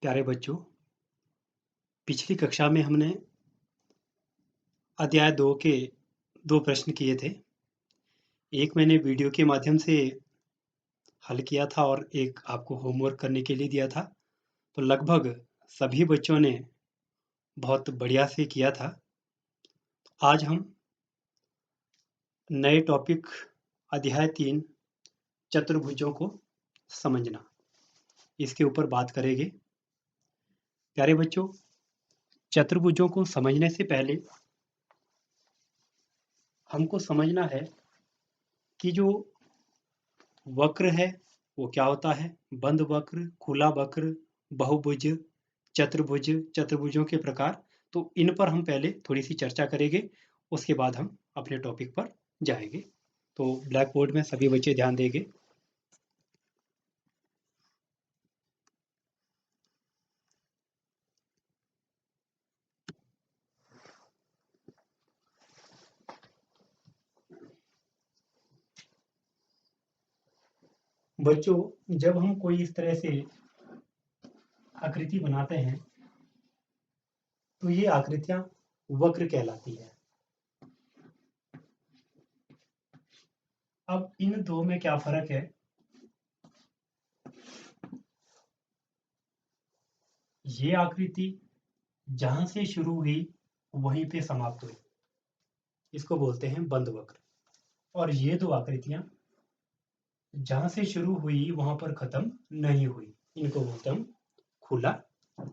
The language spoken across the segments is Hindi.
प्यारे बच्चों, पिछली कक्षा में हमने अध्याय 2 के 2 प्रश्न किए थे। एक मैंने वीडियो के माध्यम से हल किया था और एक आपको होमवर्क करने के लिए दिया था। तो लगभग सभी बच्चों ने बहुत बढ़िया से किया था। आज हम नए टॉपिक अध्याय 3 चतुर्भुजों को समझना, इसके ऊपर बात करेंगे। प्यारे बच्चों, चतुर्भुजों को समझने से पहले हमको समझना है कि जो वक्र है वो क्या होता है। बंद वक्र, खुला वक्र, बहुभुज, चतुर्भुज, चतुर्भुजों के प्रकार। तो इन पर हम पहले थोड़ी सी चर्चा करेंगे, उसके बाद हम अपने टॉपिक पर जाएंगे। तो ब्लैक बोर्ड में सभी बच्चे ध्यान देंगे। बच्चों, जब हम कोई इस तरह से आकृति बनाते हैं तो ये आकृतियां वक्र कहलाती है। अब इन दो में क्या फर्क है? ये आकृति जहां से शुरू हुई वहीं पे समाप्त हुई, इसको बोलते हैं बंद वक्र। और ये दो आकृतियां जहां से शुरू हुई वहां पर खत्म नहीं हुई, इनको बोलते हम खुला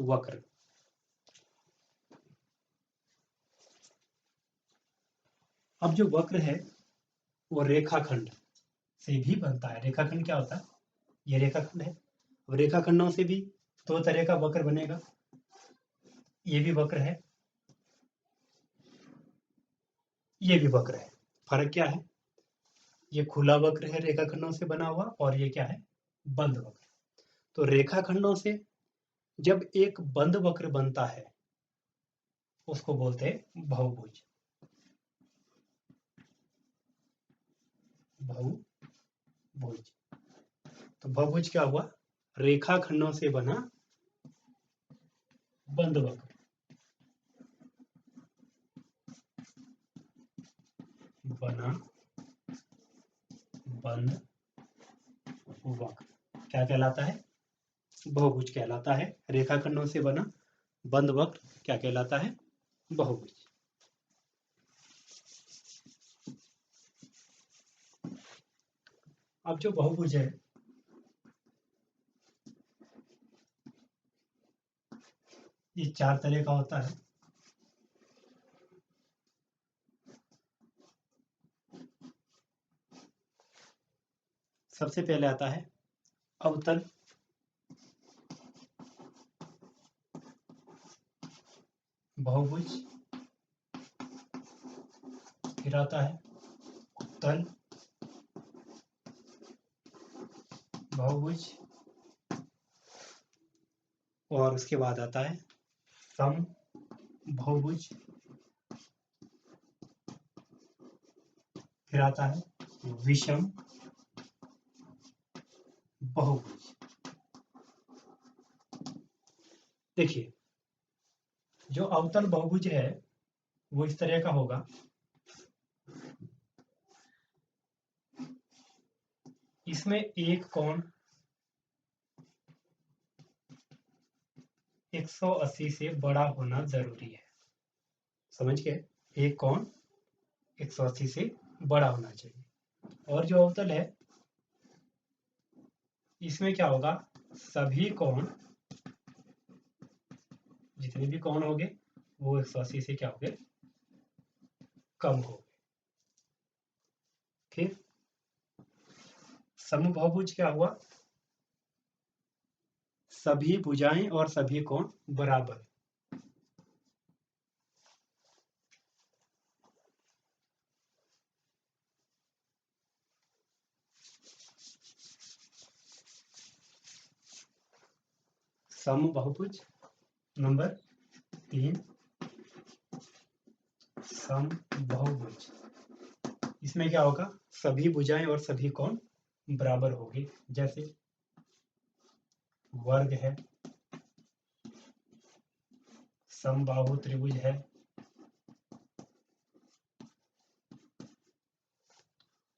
वक्र। अब जो वक्र है वो रेखाखंड से भी बनता है। रेखाखंड क्या होता है? ये रेखाखंड है। अब रेखाखंडों से भी दो तरह का वक्र बनेगा। ये भी वक्र है, ये भी वक्र है। फर्क क्या है? ये खुला वक्र है रेखाखंडों से बना हुआ, और ये क्या है? बंद वक्र। तो रेखाखंडों से जब एक बंद वक्र बनता है उसको बोलते हैं बहुभुज। बहुभुज। तो बहुभुज क्या हुआ? रेखाखंडों से बना बंद वक्र। बना बंद वक्र क्या कहलाता है? बहुभुज कहलाता है। रेखाखंडों से बना बंद वक्र क्या कहलाता है? बहुभुज। अब जो बहुभुज है ये चार तरह का होता है। सबसे पहले आता है अवतल, बहुभुज। फिर आता है उत्तल, बहुभुज। और उसके बाद आता है सम बहुभुज। फिर आता है विषम बहुभुज। देखिए, जो अवतल बहुभुज है वो इस तरह का होगा। इसमें एक कोण 180 से बड़ा होना जरूरी है। समझ गए? एक कोण 180 से बड़ा होना चाहिए। और जो अवतल है इसमें क्या होगा? सभी कोण, जितने भी कोण होंगे वो 180 से क्या होंगे? कम हो। फिर समबाहुभुज क्या हुआ? सभी भुजाएं और सभी कोण बराबर। समबाहुभुज नंबर 3, समबाहुभुज। इसमें क्या होगा? सभी भुजाएं और सभी कोण बराबर होंगे। जैसे वर्ग है, समबाहु त्रिभुज है।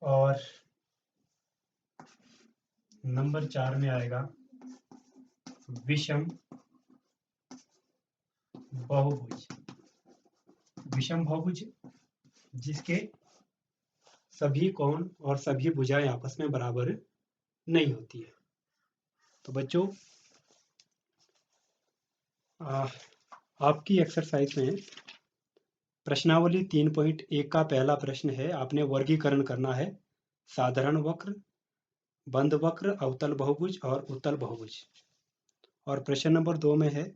और नंबर 4 में आएगा विषम बहुभुज। विषम बहुभुज जिसके सभी कोण और सभी भुजाएं आपस में बराबर नहीं होती है। तो बच्चों आपकी एक्सरसाइज में प्रश्नावली 3.1 का पहला प्रश्न है, आपने वर्गीकरण करना है साधारण वक्र, बंद वक्र, अवतल बहुभुज और उत्तल बहुभुज। और प्रश्न नंबर 2 में है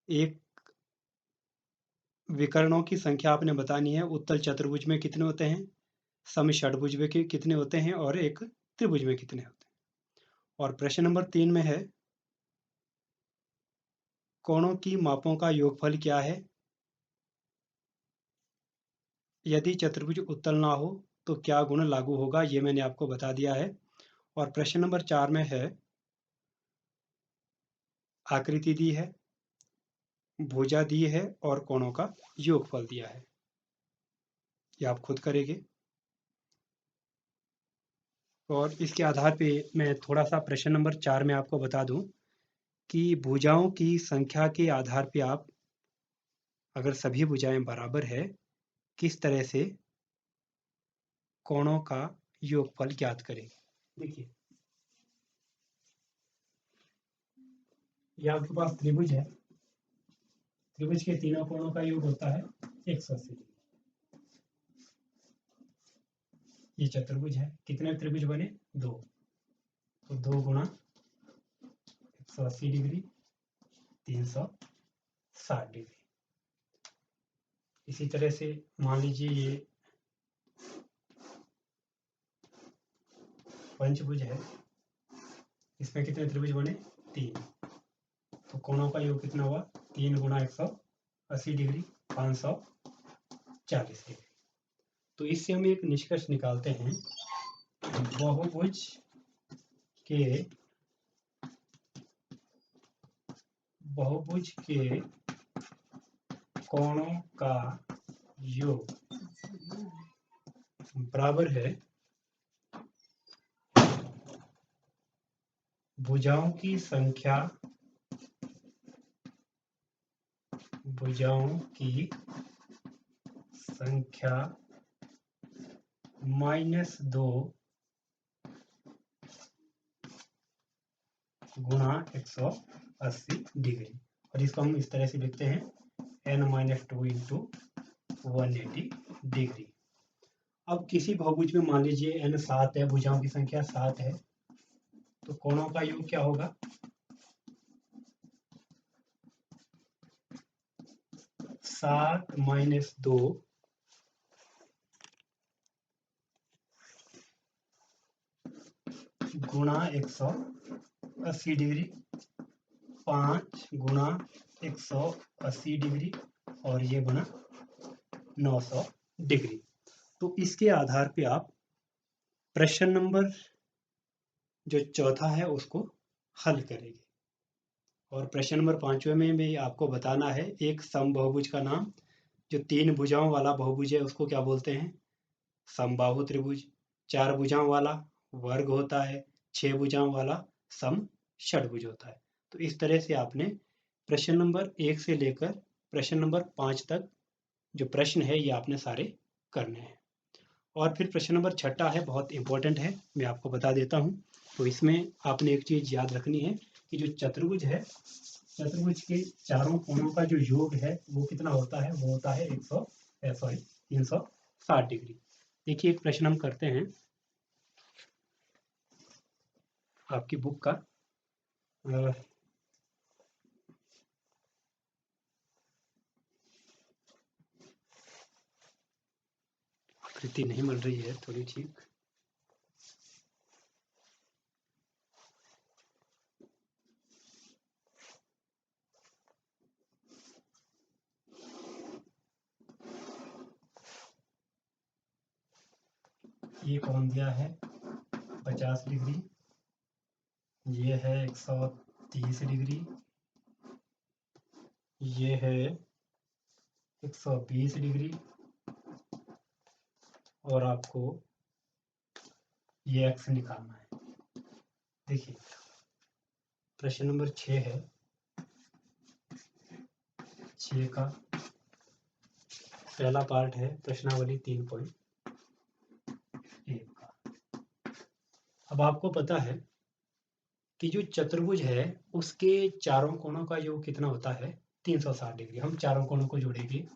एक विकर्णों की संख्या आपने बतानी है, उत्तल चतुर्भुज में कितने होते हैं, सम षटभुज में कितने होते हैं और एक त्रिभुज में कितने होते हैं। और प्रश्न नंबर 3 में है कोणों की मापों का योगफल क्या है, यदि चतुर्भुज उत्तल ना हो तो क्या गुण लागू होगा, ये मैंने आपको बता दिया है। और प्रश्न नंबर 4 में है आकृति दी है, भुजा दी है और कोणों का योगफल दिया है, ये आप खुद करेंगे। और इसके आधार पे मैं थोड़ा सा प्रश्न नंबर 4 में आपको बता दूं कि भुजाओं की संख्या के आधार पे आप अगर सभी भुजाएं बराबर है किस तरह से कोणों का योगफल ज्ञात करेंगे। देखिए ये आपके पास त्रिभुज है, त्रिभुज के तीनों कोणों का योग होता है 180 डिग्री। ये चतुर्भुज है, कितने त्रिभुज बने, 2, तो 2 गुणा 180 डिग्री 360 डिग्री। इसी तरह से मान लीजिए ये पंचभुज है, इसमें कितने त्रिभुज बने, 3, तो कोणों का योग कितना हुआ, 3 गुणा 180 डिग्री 540 डिग्री। तो इससे हम एक निष्कर्ष निकालते हैं, बहुभुज के कोणों का योग बराबर है भुजाओं की संख्या -2 गुणा 180 डिग्री। और इसको हम इस तरह से लिखते हैं n-2 इंटू 180 डिग्री। अब किसी बहुभुज में मान लीजिए n 7 है, भुजाओं की संख्या 7 है, तो कोणों का योग क्या होगा, 7 - 2 गुणा 180 डिग्री, 5 गुणा 180 डिग्री और ये बना 900 डिग्री। तो इसके आधार पे आप प्रश्न नंबर जो चौथा है उसको हल करेंगे। और प्रश्न नंबर 5वें में भी आपको बताना है एक समबहुभुज का नाम, जो 3 भुजाओं वाला बहुभुज है उसको क्या बोलते हैं, समबाहु त्रिभुज। 4 भुजाओं वाला वर्ग होता है, 6 भुजाओं वाला सम षटभुज होता है। तो इस तरह से आपने प्रश्न नंबर 1 से लेकर प्रश्न नंबर 5 तक जो प्रश्न है ये आपने सारे करने हैं। और फिर प्रश्न नंबर 6 है, बहुत इंपॉर्टेंट है, मैं आपको बता देता हूँ। तो इसमें आपने एक चीज याद रखनी है कि जो चतुर्भुज है, चतुर्भुज के चारों कोणों का जो योग है वो कितना होता है, वो होता है 360 डिग्री। देखिए एक प्रश्न हम करते हैं आपकी बुक का, आकृति नहीं मिल रही है थोड़ी ठीक, ये कोण दिया है 50 डिग्री, ये है 130 डिग्री, ये है 120 डिग्री और आपको ये x निकालना है। देखिए प्रश्न नंबर 6 है, 6 का पहला पार्ट है प्रश्नावली 3.1 का। अब आपको पता है कि जो चतुर्भुज है उसके चारों कोणों का योग कितना होता है, 360 डिग्री। हम चारों कोणों को जोड़ेंगे,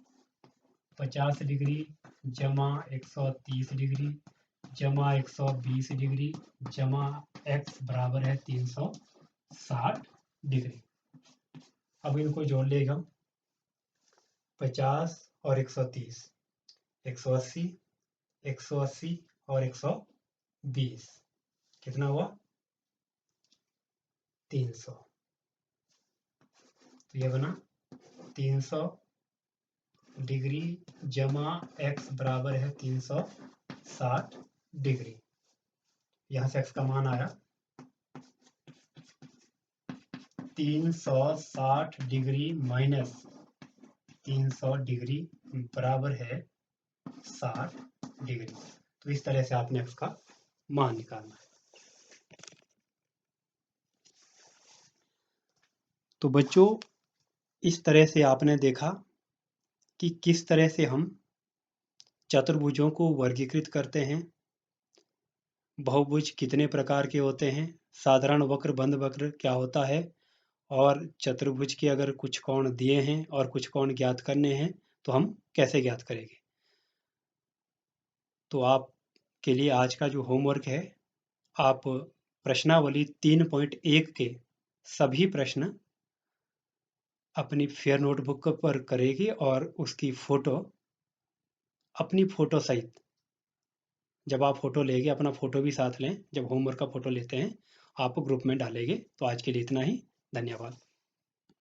50 डिग्री जमा 130 डिग्री जमा 120 डिग्री जमा x बराबर है 360 डिग्री। अब इनको जोड़ लेगा, 50 और 130, 180, 180 और 120, कितना हुआ 300। तो ये बना 300 डिग्री जमा x बराबर है 360 डिग्री। यहाँ से x का मान आया 360 डिग्री माइनस 300 डिग्री बराबर है 60 डिग्री। तो इस तरह से आपने x का मान निकालना है। तो बच्चों इस तरह से आपने देखा कि किस तरह से हम चतुर्भुजों को वर्गीकृत करते हैं, बहुभुज कितने प्रकार के होते हैं, साधारण वक्र बंद वक्र क्या होता है, और चतुर्भुज के अगर कुछ कोण दिए हैं और कुछ कोण ज्ञात करने हैं तो हम कैसे ज्ञात करेंगे। तो आपके लिए आज का जो होमवर्क है, आप प्रश्नावली 3.1 के सभी प्रश्न अपनी फेयर नोटबुक पर करेंगे और उसकी फोटो अपनी फोटो सहित, जब आप फोटो लेंगे अपना फोटो भी साथ लें, जब होमवर्क का फोटो लेते हैं आप ग्रुप में डालेंगे। तो आज के लिए इतना ही, धन्यवाद।